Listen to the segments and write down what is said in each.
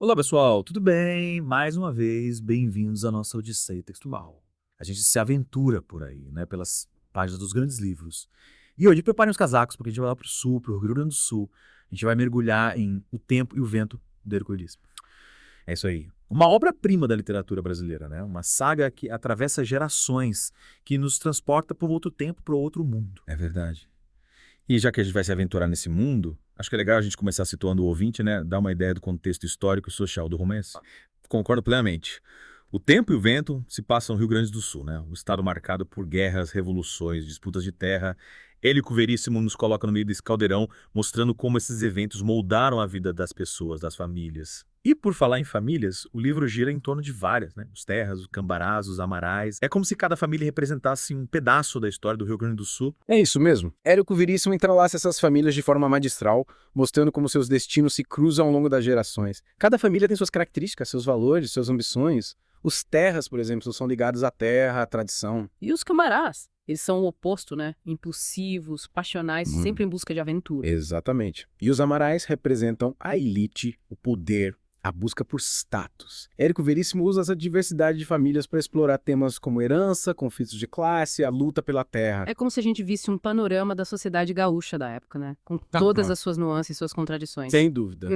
Olá pessoal, tudo bem? Mais uma vez, bem-vindos à nossa Odisseia Textual. A gente se aventura por aí, né, pelas páginas dos grandes livros. E hoje preparem os casacos, porque a gente vai lá pro sul, pro Rio Grande do Sul. A gente vai mergulhar em O Tempo e o Vento, do Érico Veríssimo. É isso aí. Uma obra-prima da literatura brasileira, né? Uma saga que atravessa gerações, que nos transporta para um outro tempo, para outro mundo. É verdade. E já que a gente vai se aventurar nesse mundo, acho que é legal a gente começar situando o ouvinte, né? Dar uma ideia do contexto histórico e social do romance. Concordo plenamente. O Tempo e o Vento se passam no Rio Grande do Sul, né? Um estado marcado por guerras, revoluções, disputas de terra. Érico Veríssimo nos coloca no meio desse caldeirão, mostrando como esses eventos moldaram a vida das pessoas, das famílias. E por falar em famílias, o livro gira em torno de várias, né? Os Terras, os Cambarás, os Amarais. É como se cada família representasse um pedaço da história do Rio Grande do Sul. É isso mesmo. Érico Veríssimo entrelaça essas famílias de forma magistral, mostrando como seus destinos se cruzam ao longo das gerações. Cada família tem suas características, seus valores, suas ambições. Os Terras, por exemplo, são ligados à terra, à tradição. E os camarás? Eles são o oposto, né? Impulsivos, passionais, sempre em busca de aventura. Exatamente. E os Amarais representam a elite, o poder, a busca por status. Érico Veríssimo usa essa diversidade de famílias para explorar temas como herança, conflitos de classe, a luta pela terra. É como se a gente visse um panorama da sociedade gaúcha da época, né? Com todas as suas nuances e suas contradições. Sem dúvida.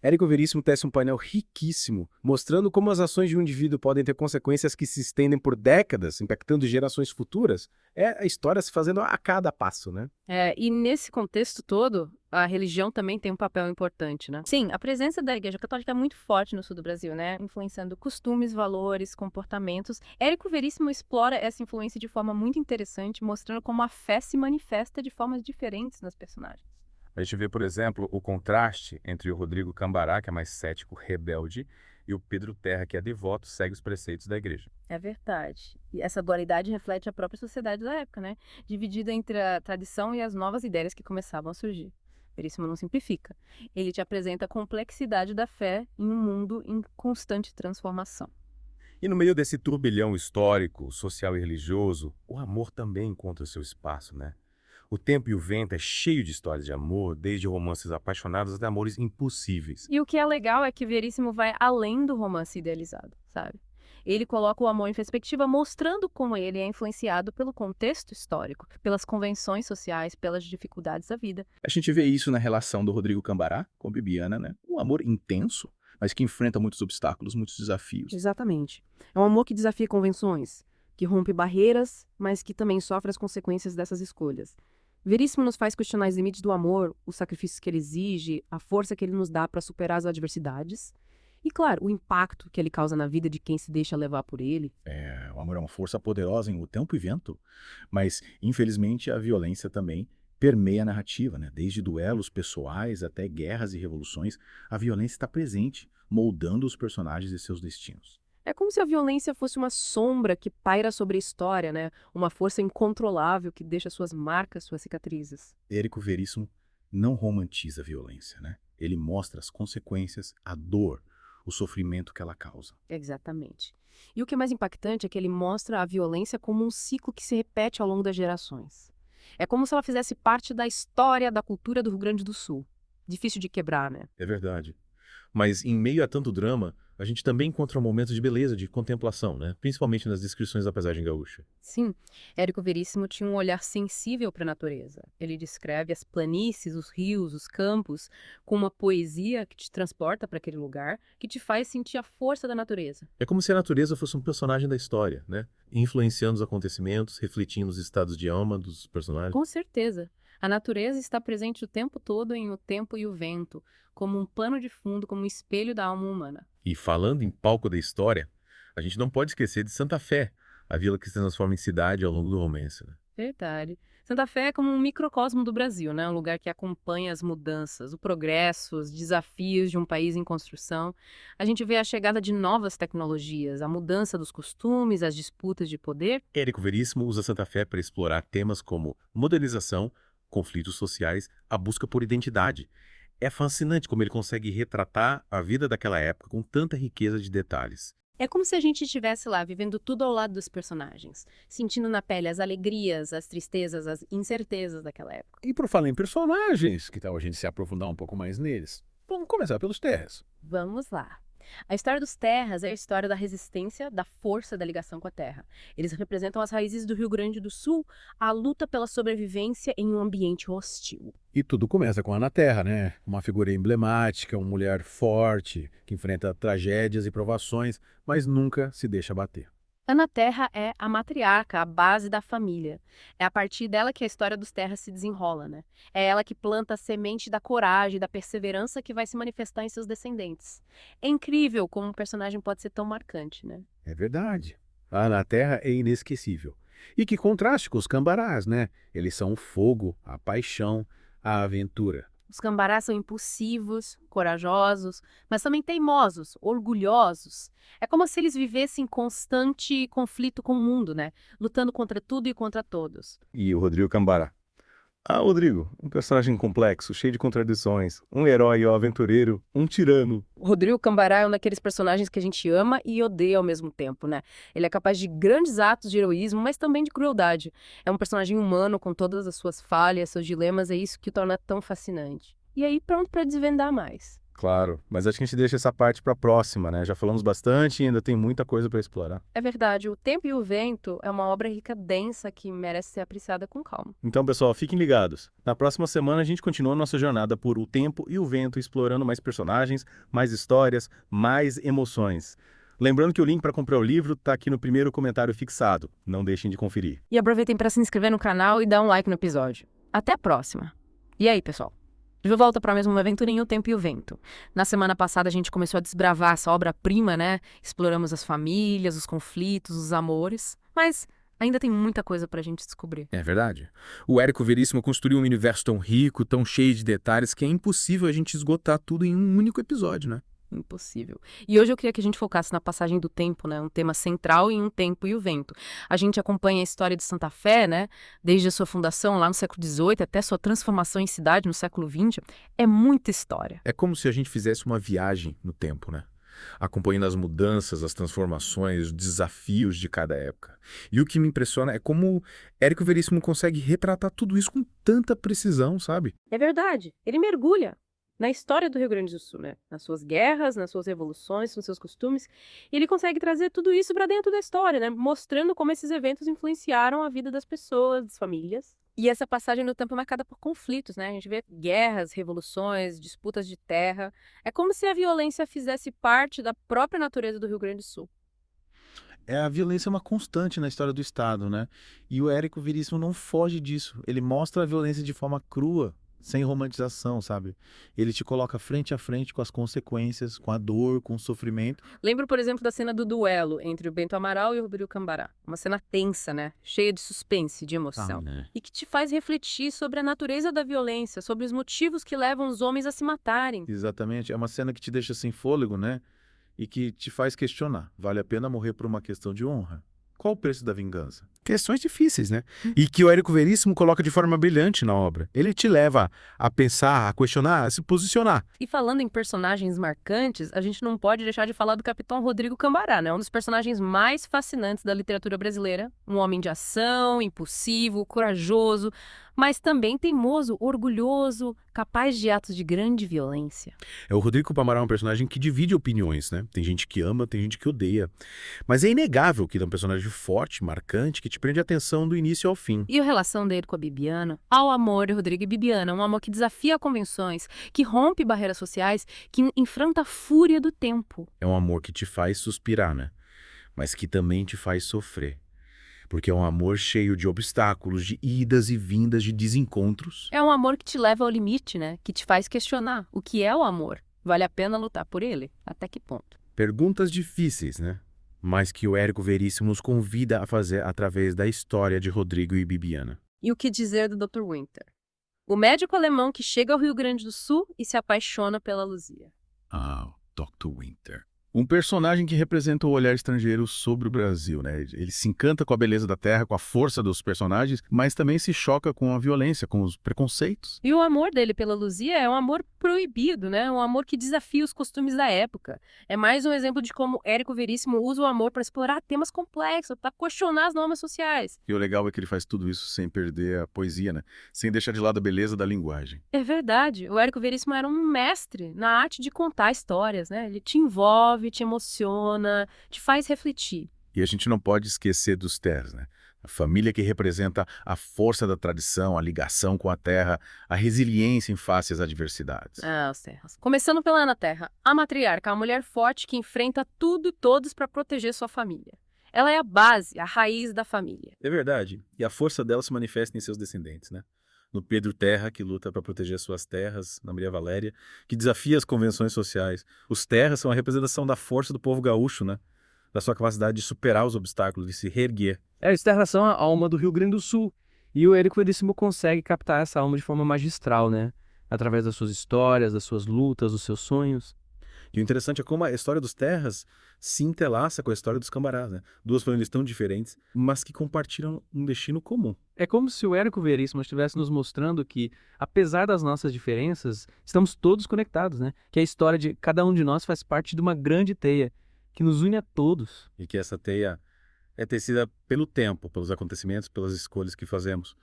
Érico Veríssimo tece um painel riquíssimo, mostrando como as ações de um indivíduo podem ter consequências que se estendem por décadas, impactando gerações futuras. É a história se fazendo a cada passo, né? E nesse contexto todo, a religião também tem um papel importante, né? Sim, a presença da Igreja Católica é muito forte no sul do Brasil, né? Influenciando costumes, valores, comportamentos. Érico Veríssimo explora essa influência de forma muito interessante, mostrando como a fé se manifesta de formas diferentes nas personagens. A gente vê, por exemplo, o contraste entre o Rodrigo Cambará, que é mais cético, rebelde, e o Pedro Terra, que é devoto, segue os preceitos da igreja. É verdade. E essa dualidade reflete a própria sociedade da época, né? Dividida entre a tradição e as novas ideias que começavam a surgir. Veríssimo não simplifica. Ele te apresenta a complexidade da fé em um mundo em constante transformação. E no meio desse turbilhão histórico, social e religioso, o amor também encontra seu espaço, né? O Tempo e o Vento é cheio de histórias de amor, desde romances apaixonados até amores impossíveis. E o que é legal é que Veríssimo vai além do romance idealizado, sabe? Ele coloca o amor em perspectiva, mostrando como ele é influenciado pelo contexto histórico, pelas convenções sociais, pelas dificuldades da vida. A gente vê isso na relação do Rodrigo Cambará com Bibiana, né? Um amor intenso, mas que enfrenta muitos obstáculos, muitos desafios. Exatamente. É um amor que desafia convenções, que rompe barreiras, mas que também sofre as consequências dessas escolhas. Veríssimo nos faz questionar os limites do amor, os sacrifícios que ele exige, a força que ele nos dá para superar as adversidades. E, claro, o impacto que ele causa na vida de quem se deixa levar por ele. O amor é uma força poderosa em O Tempo e Vento, mas, infelizmente, a violência também permeia a narrativa, né? Desde duelos pessoais até guerras e revoluções, a violência está presente, moldando os personagens e seus destinos. É como se a violência fosse uma sombra que paira sobre a história, né? Uma força incontrolável que deixa suas marcas, suas cicatrizes. Érico Veríssimo não romantiza a violência, né? Ele mostra as consequências, a dor, o sofrimento que ela causa. Exatamente. E o que é mais impactante é que ele mostra a violência como um ciclo que se repete ao longo das gerações. É como se ela fizesse parte da história, da cultura do Rio Grande do Sul. Difícil de quebrar, né? É verdade. Mas em meio a tanto drama, a gente também encontra momentos de beleza, de contemplação, né? Principalmente nas descrições da paisagem gaúcha. Sim, Érico Veríssimo tinha um olhar sensível para a natureza. Ele descreve as planícies, os rios, os campos, com uma poesia que te transporta para aquele lugar, que te faz sentir a força da natureza. É como se a natureza fosse um personagem da história, né? Influenciando os acontecimentos, refletindo os estados de alma dos personagens. Com certeza. A natureza está presente o tempo todo em O Tempo e o Vento, como um pano de fundo, como um espelho da alma humana. E falando em palco da história, a gente não pode esquecer de Santa Fé, a vila que se transforma em cidade ao longo do romance, né? Verdade. Santa Fé é como um microcosmo do Brasil, né? Um lugar que acompanha as mudanças, o progresso, os desafios de um país em construção. A gente vê a chegada de novas tecnologias, a mudança dos costumes, as disputas de poder. Érico Veríssimo usa Santa Fé para explorar temas como modernização, conflitos sociais, a busca por identidade. É fascinante como ele consegue retratar a vida daquela época com tanta riqueza de detalhes. É como se a gente estivesse lá, vivendo tudo ao lado dos personagens, sentindo na pele as alegrias, as tristezas, as incertezas daquela época. E por falar em personagens, que tal a gente se aprofundar um pouco mais neles? Vamos começar pelos terras. Vamos lá. A história dos terras é a história da resistência, da força da ligação com a terra. Eles representam as raízes do Rio Grande do Sul, a luta pela sobrevivência em um ambiente hostil. E tudo começa com a Ana Terra, né? Uma figura emblemática, uma mulher forte, que enfrenta tragédias e provações, mas nunca se deixa bater. Ana Terra é a matriarca, a base da família. É a partir dela que a história dos terras se desenrola, né? É ela que planta a semente da coragem, da perseverança que vai se manifestar em seus descendentes. É incrível como um personagem pode ser tão marcante, né? É verdade. A Ana Terra é inesquecível. E que contraste com os cambarás, né? Eles são o fogo, a paixão, a aventura. Os cambarás são impulsivos, corajosos, mas também teimosos, orgulhosos. É como se eles vivessem em constante conflito com o mundo, né? Lutando contra tudo e contra todos. E o Rodrigo Cambará. Ah, Rodrigo, um personagem complexo, cheio de contradições, um herói, aventureiro, um tirano. O Rodrigo Cambará é um daqueles personagens que a gente ama e odeia ao mesmo tempo, né? Ele é capaz de grandes atos de heroísmo, mas também de crueldade. É um personagem humano com todas as suas falhas, seus dilemas, é isso que o torna tão fascinante. E aí, pronto para desvendar mais. Claro, mas acho que a gente deixa essa parte pra próxima, né? Já falamos bastante e ainda tem muita coisa pra explorar. É verdade, O Tempo e o Vento é uma obra rica, densa, que merece ser apreciada com calma. Então, pessoal, fiquem ligados. Na próxima semana a gente continua nossa jornada por O Tempo e o Vento, explorando mais personagens, mais histórias, mais emoções. Lembrando que o link para comprar o livro tá aqui no primeiro comentário fixado. Não deixem de conferir. E aproveitem para se inscrever no canal e dar um like no episódio. Até a próxima! E aí, pessoal? De volta para mais uma aventurinha O Tempo e o Vento. Na semana passada a gente começou a desbravar essa obra-prima, né? Exploramos as famílias, os conflitos, os amores. Mas ainda tem muita coisa pra gente descobrir. É verdade. O Érico Veríssimo construiu um universo tão rico, tão cheio de detalhes, que é impossível a gente esgotar tudo em um único episódio, né? Impossível. E hoje eu queria que a gente focasse na passagem do tempo, né? Um tema central em Um Tempo e o Vento. A gente acompanha a história de Santa Fé, né? Desde a sua fundação lá no século XVIII até sua transformação em cidade no século XX. É muita história. É como se a gente fizesse uma viagem no tempo, né? Acompanhando as mudanças, as transformações, os desafios de cada época. E o que me impressiona é como Érico Veríssimo consegue retratar tudo isso com tanta precisão, sabe? É verdade. Ele mergulha na história do Rio Grande do Sul, né? Nas suas guerras, nas suas revoluções, nos seus costumes. E ele consegue trazer tudo isso para dentro da história, né? Mostrando como esses eventos influenciaram a vida das pessoas, das famílias. E essa passagem no tempo é marcada por conflitos, né? A gente vê guerras, revoluções, disputas de terra. É como se a violência fizesse parte da própria natureza do Rio Grande do Sul. A violência é uma constante na história do Estado, né? E o Érico Veríssimo não foge disso. Ele mostra a violência de forma crua, sem romantização, sabe? Ele te coloca frente a frente com as consequências, com a dor, com o sofrimento. Lembro, por exemplo, da cena do duelo entre o Bento Amaral e o Rodrigo Cambará. Uma cena tensa, né? Cheia de suspense, de emoção. né? E que te faz refletir sobre a natureza da violência, sobre os motivos que levam os homens a se matarem. Exatamente. É uma cena que te deixa sem fôlego, né? E que te faz questionar. Vale a pena morrer por uma questão de honra? Qual o preço da vingança? Questões difíceis, né? E que o Érico Veríssimo coloca de forma brilhante na obra. Ele te leva a pensar, a questionar, a se posicionar. E falando em personagens marcantes, a gente não pode deixar de falar do Capitão Rodrigo Cambará, né? Um dos personagens mais fascinantes da literatura brasileira. Um homem de ação, impulsivo, corajoso, mas também teimoso, orgulhoso, capaz de atos de grande violência. O Rodrigo Cambará é um personagem que divide opiniões, né? Tem gente que ama, tem gente que odeia. Mas é inegável que ele é um personagem forte, marcante, que te prende a atenção do início ao fim. E a relação dele com a Bibiana? Ao amor de Rodrigo e Bibiana, um amor que desafia convenções, que rompe barreiras sociais, que enfrenta a fúria do tempo. É um amor que te faz suspirar, né? Mas que também te faz sofrer. Porque é um amor cheio de obstáculos, de idas e vindas, de desencontros. É um amor que te leva ao limite, né? Que te faz questionar o que é o amor. Vale a pena lutar por ele? Até que ponto? Perguntas difíceis, né? Mas que o Érico Veríssimo nos convida a fazer através da história de Rodrigo e Bibiana. E o que dizer do Dr. Winter? O médico alemão que chega ao Rio Grande do Sul e se apaixona pela Luzia. Ah, o Dr. Winter. Um personagem que representa o olhar estrangeiro sobre o Brasil, né? Ele se encanta com a beleza da terra, com a força dos personagens, mas também se choca com a violência, com os preconceitos. E o amor dele pela Luzia é um amor proibido, né? Um amor que desafia os costumes da época. É mais um exemplo de como Érico Veríssimo usa o amor para explorar temas complexos, para questionar as normas sociais. E o legal é que ele faz tudo isso sem perder a poesia, né? Sem deixar de lado a beleza da linguagem. É verdade, o Érico Veríssimo era um mestre na arte de contar histórias, né? Ele te envolve, te emociona, te faz refletir. E a gente não pode esquecer dos terras, né? A família que representa a força da tradição, a ligação com a terra, a resiliência em face às adversidades. Ah, os terras. Começando pela Ana Terra, a matriarca, a mulher forte que enfrenta tudo e todos para proteger sua família. Ela é a base, a raiz da família. É verdade. E a força dela se manifesta em seus descendentes, né? No Pedro Terra, que luta para proteger suas terras, na Maria Valéria, que desafia as convenções sociais. Os terras são a representação da força do povo gaúcho, né? Da sua capacidade de superar os obstáculos, de se reerguer. Eles têm relação à alma do Rio Grande do Sul. E o Érico Veríssimo consegue captar essa alma de forma magistral, né? Através das suas histórias, das suas lutas, dos seus sonhos. E o interessante é como a história dos terras se entrelaça com a história dos cambarás, né? Duas famílias tão diferentes, mas que compartilham um destino comum. É como se o Érico Veríssimo estivesse nos mostrando que, apesar das nossas diferenças, estamos todos conectados, né? Que a história de cada um de nós faz parte de uma grande teia que nos une a todos. E que essa teia é tecida pelo tempo, pelos acontecimentos, pelas escolhas que fazemos.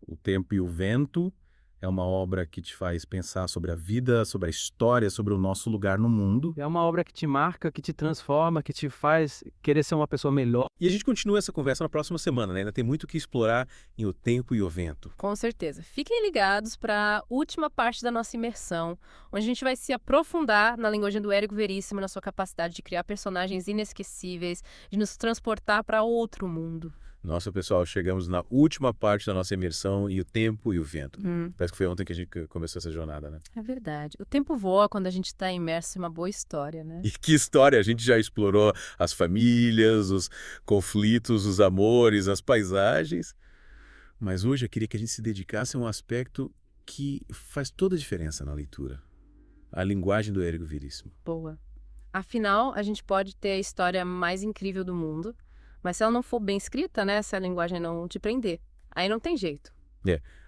O Tempo e o Vento é uma obra que te faz pensar sobre a vida, sobre a história, sobre o nosso lugar no mundo. É uma obra que te marca, que te transforma, que te faz querer ser uma pessoa melhor. E a gente continua essa conversa na próxima semana, né? Ainda tem muito o que explorar em O Tempo e o Vento. Com certeza. Fiquem ligados para a última parte da nossa imersão, onde a gente vai se aprofundar na linguagem do Érico Veríssimo, na sua capacidade de criar personagens inesquecíveis, de nos transportar para outro mundo. Nossa, pessoal, chegamos na última parte da nossa imersão em O Tempo e o Vento. Parece que foi ontem que a gente começou essa jornada, né? É verdade. O tempo voa quando a gente está imerso em uma boa história, né? E que história! A gente já explorou as famílias, os conflitos, os amores, as paisagens. Mas hoje eu queria que a gente se dedicasse a um aspecto que faz toda a diferença na leitura. A linguagem do Érico Veríssimo. Boa. Afinal, a gente pode ter a história mais incrível do mundo, mas se ela não for bem escrita, né? Se a linguagem não te prender, aí não tem jeito.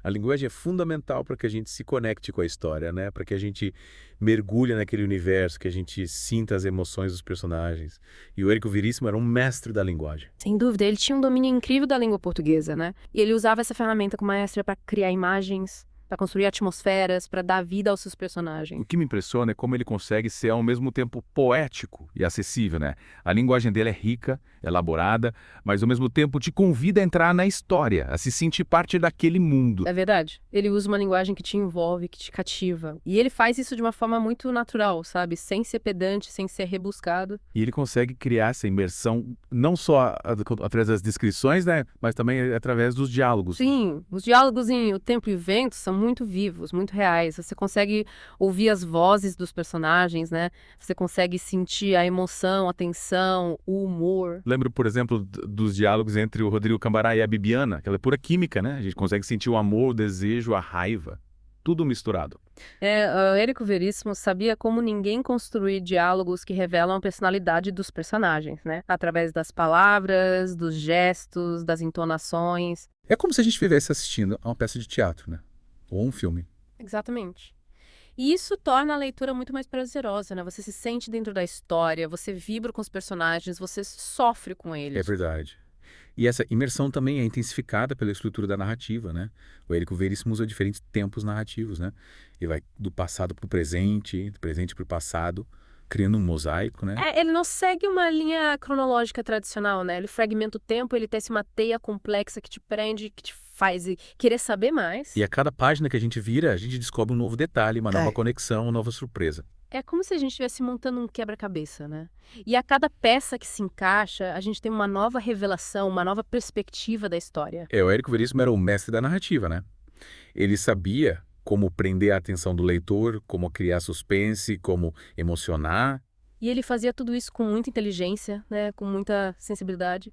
A linguagem é fundamental para que a gente se conecte com a história, né? Para que a gente mergulhe naquele universo, que a gente sinta as emoções dos personagens. E o Érico Veríssimo era um mestre da linguagem. Sem dúvida, ele tinha um domínio incrível da língua portuguesa, né? E ele usava essa ferramenta como maestra para criar imagens, para construir atmosferas, para dar vida aos seus personagens. O que me impressiona é como ele consegue ser ao mesmo tempo poético e acessível, né? A linguagem dele é rica, elaborada, mas ao mesmo tempo te convida a entrar na história, a se sentir parte daquele mundo. É verdade. Ele usa uma linguagem que te envolve, que te cativa. E ele faz isso de uma forma muito natural, sabe? Sem ser pedante, sem ser rebuscado. E ele consegue criar essa imersão não só através das descrições, né? Mas também através dos diálogos. Sim, os diálogos em O Tempo e o Vento são muito vivos, muito reais. Você consegue ouvir as vozes dos personagens, né? Você consegue sentir a emoção, a tensão, o humor. Lembro, por exemplo, dos diálogos entre o Rodrigo Cambará e a Bibiana, aquela é pura química, né? A gente consegue sentir o amor, o desejo, a raiva, tudo misturado. O Érico Veríssimo sabia como ninguém construir diálogos que revelam a personalidade dos personagens, né? Através das palavras, dos gestos, das entonações. É como se a gente estivesse assistindo a uma peça de teatro, né? Ou um filme. Exatamente. E isso torna a leitura muito mais prazerosa, né? Você se sente dentro da história, você vibra com os personagens, você sofre com eles. É verdade. E essa imersão também é intensificada pela estrutura da narrativa, né? O Érico Veríssimo usa diferentes tempos narrativos, né? Ele vai do passado para o presente, do presente para o passado, criando um mosaico, né? Ele não segue uma linha cronológica tradicional, né? Ele fragmenta o tempo, ele tece uma teia complexa que te prende, que te faz querer saber mais. E a cada página que a gente vira, a gente descobre um novo detalhe, uma nova conexão, uma nova surpresa. É como se a gente estivesse montando um quebra-cabeça, né? E a cada peça que se encaixa, a gente tem uma nova revelação, uma nova perspectiva da história. O Érico Veríssimo era o mestre da narrativa, né? Ele sabia como prender a atenção do leitor, como criar suspense, como emocionar. E ele fazia tudo isso com muita inteligência, né? Com muita sensibilidade.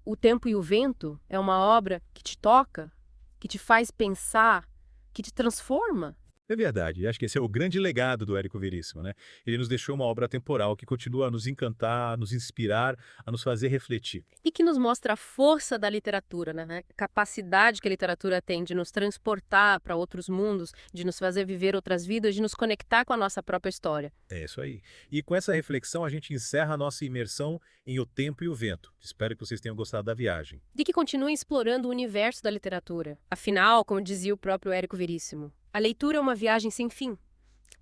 O Tempo e o Vento é uma obra que te toca, que te faz pensar, que te transforma. É verdade, acho que esse é o grande legado do Érico Veríssimo, né? Ele nos deixou uma obra temporal que continua a nos encantar, a nos inspirar, a nos fazer refletir. E que nos mostra a força da literatura, né? A capacidade que a literatura tem de nos transportar para outros mundos, de nos fazer viver outras vidas, de nos conectar com a nossa própria história. É isso aí. E com essa reflexão a gente encerra a nossa imersão em O Tempo e o Vento. Espero que vocês tenham gostado da viagem. E que continuem explorando o universo da literatura. Afinal, como dizia o próprio Érico Veríssimo, a leitura é uma viagem sem fim.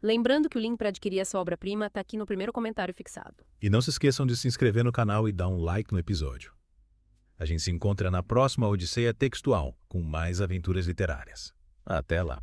Lembrando que o link para adquirir essa obra-prima está aqui no primeiro comentário fixado. E não se esqueçam de se inscrever no canal e dar um like no episódio. A gente se encontra na próxima Odisseia Textual, com mais aventuras literárias. Até lá!